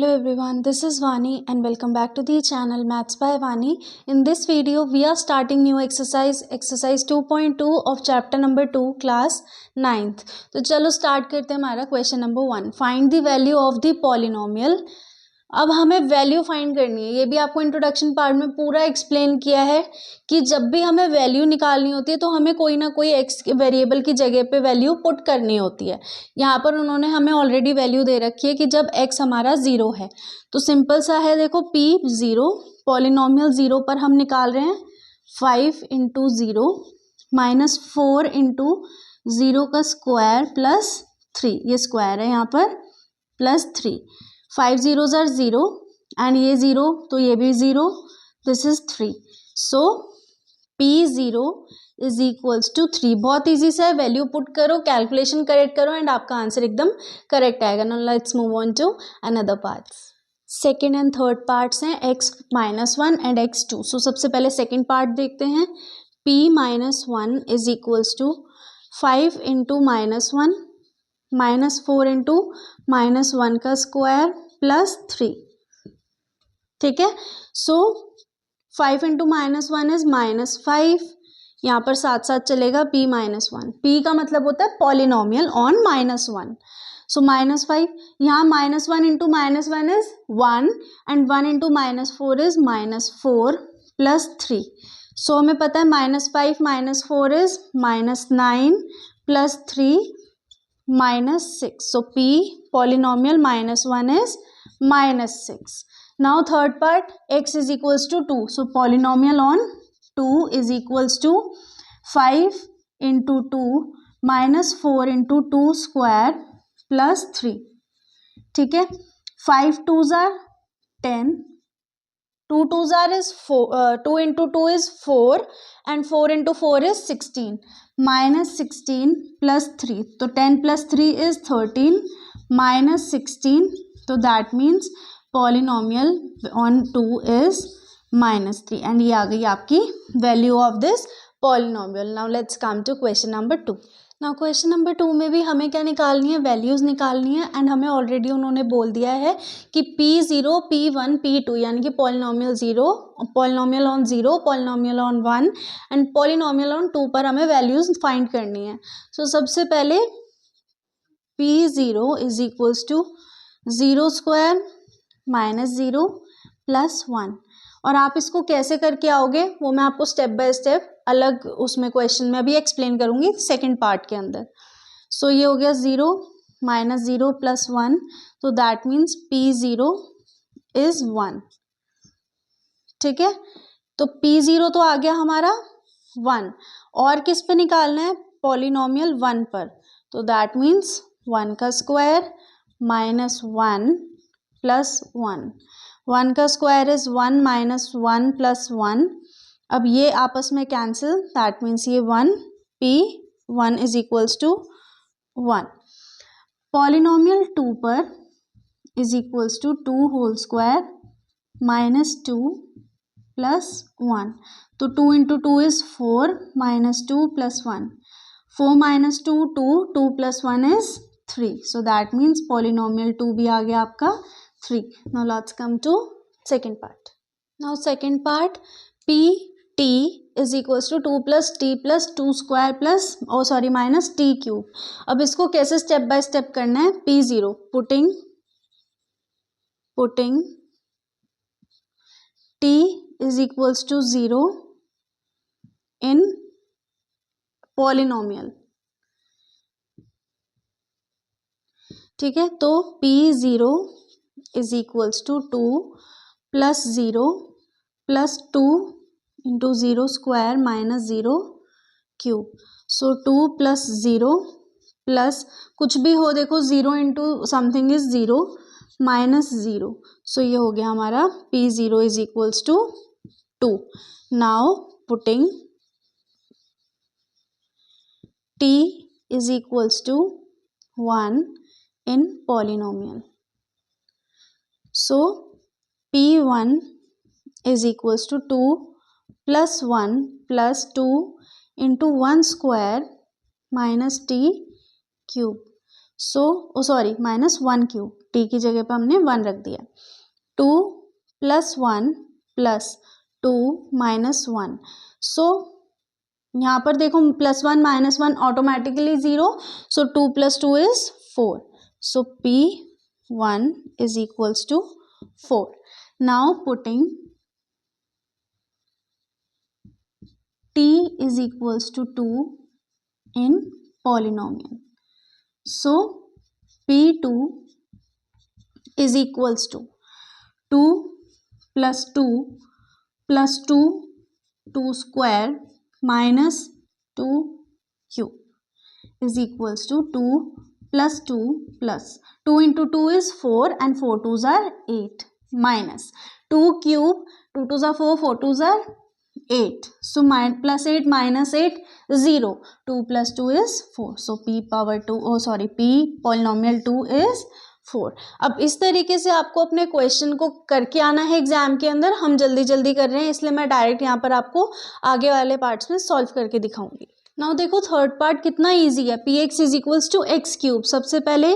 Hello everyone, this is Vani and welcome back to the channel Maths by Vani. In this video, we are starting new exercise 2.2 of chapter number 2, class 9th. तो चलो start करते हैं हमारा question number 1. Find the value of the polynomial. अब हमें value find करनी है. ये भी आपको इंट्रोडक्शन पार्ट में पूरा एक्सप्लेन किया है कि जब भी हमें वैल्यू निकालनी होती है तो हमें कोई ना कोई एक्स वेरिएबल की जगह पे वैल्यू पुट करनी होती है. यहाँ पर उन्होंने हमें ऑलरेडी वैल्यू दे रखी है कि जब एक्स हमारा ज़ीरो है तो सिंपल सा है. देखो पी ज़ीरो, पॉलिनॉमियल ज़ीरो पर हम निकाल रहे हैं 5 into zero minus 4 into zero का स्क्वायर प्लस 3. ये स्क्वायर है यहाँ पर प्लस 3. 5 zeros are 0 and ये 0 तो ये भी 0. This is 3. So P0 is equals to 3. बहुत ईजी सा है. वैल्यू पुट करो, कैलकुलेशन करेक्ट करो एंड आपका आंसर एकदम करेक्ट आएगा. Now let's move on to another parts. Second and third parts हैं x-1 एंड x2. सो सबसे पहले सेकेंड पार्ट देखते हैं. P-1 is equals to 5 into -1 -4 into -1 का स्क्वायर प्लस 3. ठीक है. So 5 into -1 is -5. यहाँ पर साथ साथ चलेगा P-1. P का मतलब होता है पॉलिनॉमियल ऑन -1. सो -5. यहाँ -1 into -1 is 1 and 1 into -4 is -4 plus 3. सो हमें पता है -5 -4 is -9 plus 3 -6. So P polynomial -1 is -6. Now third part, x is equals to 2. So polynomial on 2 is equals to 5 into 2 minus 4 into 2 square plus 3. ठीक है. 5 2s are 10. 2 2s are is 4. 2 into 2 is 4 and 4 into 4 is 16. minus 16 plus 3. तो 10 plus 3 is 13 minus 16. तो that means polynomial on 2 is -3. and ये आ गई आपकी value of this polynomial. Now let's come to question number 2. Now question number 2 में भी हमें क्या निकालनी है, वैल्यूज़ निकालनी है. एंड हमें ऑलरेडी उन्होंने बोल दिया है कि P0, P1, P2 यानी कि polynomial 0, polynomial on 0, polynomial on 1 and polynomial on 2 पर हमें वैल्यूज़ फाइंड करनी है. सो सबसे पहले P0 is equals to 0 square minus 0 plus 1. और आप इसको कैसे करके आओगे वो मैं आपको स्टेप बाय स्टेप अलग उसमें क्वेश्चन में अभी एक्सप्लेन करूंगी सेकंड पार्ट के अंदर. सो ये हो गया 0 माइनस 0 प्लस 1. तो दैट मीन्स P0 इज 1. ठीक है. तो P0 तो आ गया हमारा 1. और किस पे निकालना है, पॉलिनॉमियल 1 पर. तो दैट मीन्स 1 का स्क्वायर माइनस 1 प्लस 1. 1 का स्क्वायर इज 1 माइनस 1 प्लस 1. अब ये आपस में कैंसिल. दैट मीन्स ये 1 P1 is equals to 1. Polynomial 2 पर is equals to 2 whole square minus 2 plus 1. तो 2 into 2 is 4 minus 2 plus 1. 4 minus 2 2, 2 plus 1 is 3. So that means polynomial 2 भी आ गया आपका 3. Now let's come to second part. Now second part, Pt is equals to 2 plus t plus 2 square plus minus t cube. अब इसको कैसे step by step करना है. P0 putting t is equals to 0 in polynomial. ठीक है. तो P0 is equals to 2 plus 0 plus 2 into 0 square minus 0 cube. So 2 plus 0 plus कुछ भी हो, देखो 0 into something is 0 minus 0. So ये हो गया हमारा P0 is equals to 2. Now putting t is equals to 1 in polynomial. So P1 is equals to 2 plus 1 plus 2 into 1 square minus t cube. So sorry -1³ t की जगह पे हमने 1 रख दिया। 2 + 1 + 2 - 1। सो यहाँ पर देखो +1 - 1 automatically 0, so 2 + 2 is 4, so P1 is equals to 4. Now putting t is equals to 2 in polynomial, so P2 is equals to 2 + 2 + 2 2 square minus 2 is equals to 2 + 2 plus 2 into 2 is 4 and 4 2s are 8 minus 2 cube 2 2s are 4 4 2s are 8, so +8 - 8 0, 2 + 2 is 4, so P polynomial 2 is 4। अब इस तरीके से आपको अपने question को करके आना है एग्जाम के अंदर। हम जल्दी जल्दी कर रहे हैं इसलिए मैं डायरेक्ट यहाँ पर आपको आगे वाले पार्ट्स में सॉल्व करके दिखाऊंगी। नाउ देखो थर्ड पार्ट कितना इजी है। Px is equals to x³। सबसे पहले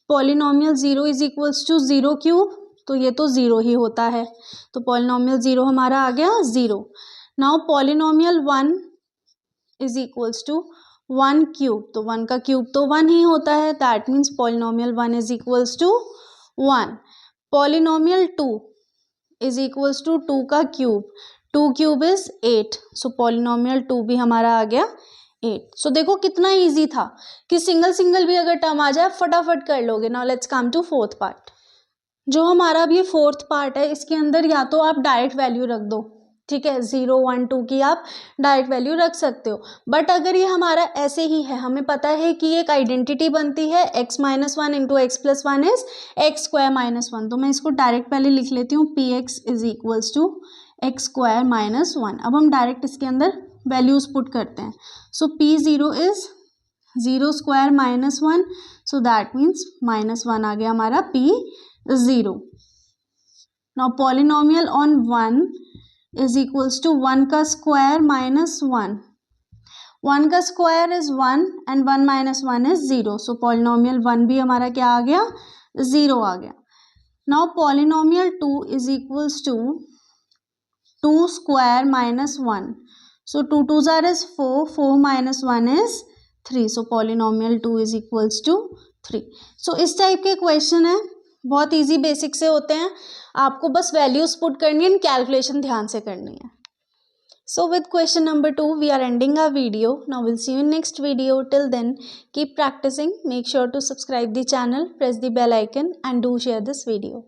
पॉलिनॉमियल 0 इज इक्वल्स टू 0³, तो ये तो 0 ही होता है, तो पॉलिनॉमियल 0 हमारा आ गया 0। Now polynomial 1 is equals to 1³, तो 1 का क्यूब तो 1 ही होता है, that means polynomial 1 is equals to 1। Polynomial 2 is equals to 2 का cube, 2 cube is 8, so polynomial 2 भी हमारा आ गया 8। सो देखो कितना इजी था कि सिंगल सिंगल भी अगर टर्म आ जाए फटाफट कर लोगे। Now let's come to fourth part. जो हमारा अब ये फोर्थ पार्ट है इसके अंदर या तो आप डायरेक्ट वैल्यू रख दो, ठीक है, 0 1 2 की आप डायरेक्ट वैल्यू रख सकते हो, बट अगर ये हमारा ऐसे ही है, हमें पता है कि एक आइडेंटिटी बनती है x - 1 × x + 1 इज x² - 1, तो मैं इसको डायरेक्ट पहले लिख लेती हूँ Px is equals to x² - 1। अब हम डायरेक्ट इसके अंदर वैल्यूज पुट करते हैं, so P0 is 0² - 1, so that means -1 आ गया हमारा P0। Now polynomial on 1 is equals to 1 का स्क्वायर -1, 1 का square is 1 and 1 - 1 is 0, so polynomial 1 भी हमारा क्या आ गया 0 आ गया। Now polynomial 2 is equals to 2² - 1, so 2 2s are is 4, 4 - 1 is 3, so polynomial 2 is equals to 3। so इस टाइप के क्वेश्चन है, बहुत इजी बेसिक से होते हैं, आपको बस वैल्यूज पुट करनी है, कैलकुलेशन ध्यान से करनी है। So with question number 2 we are ending our video. Now we'll see you in next video. Till then keep practicing, make sure to subscribe the channel, press the bell icon and do share this video.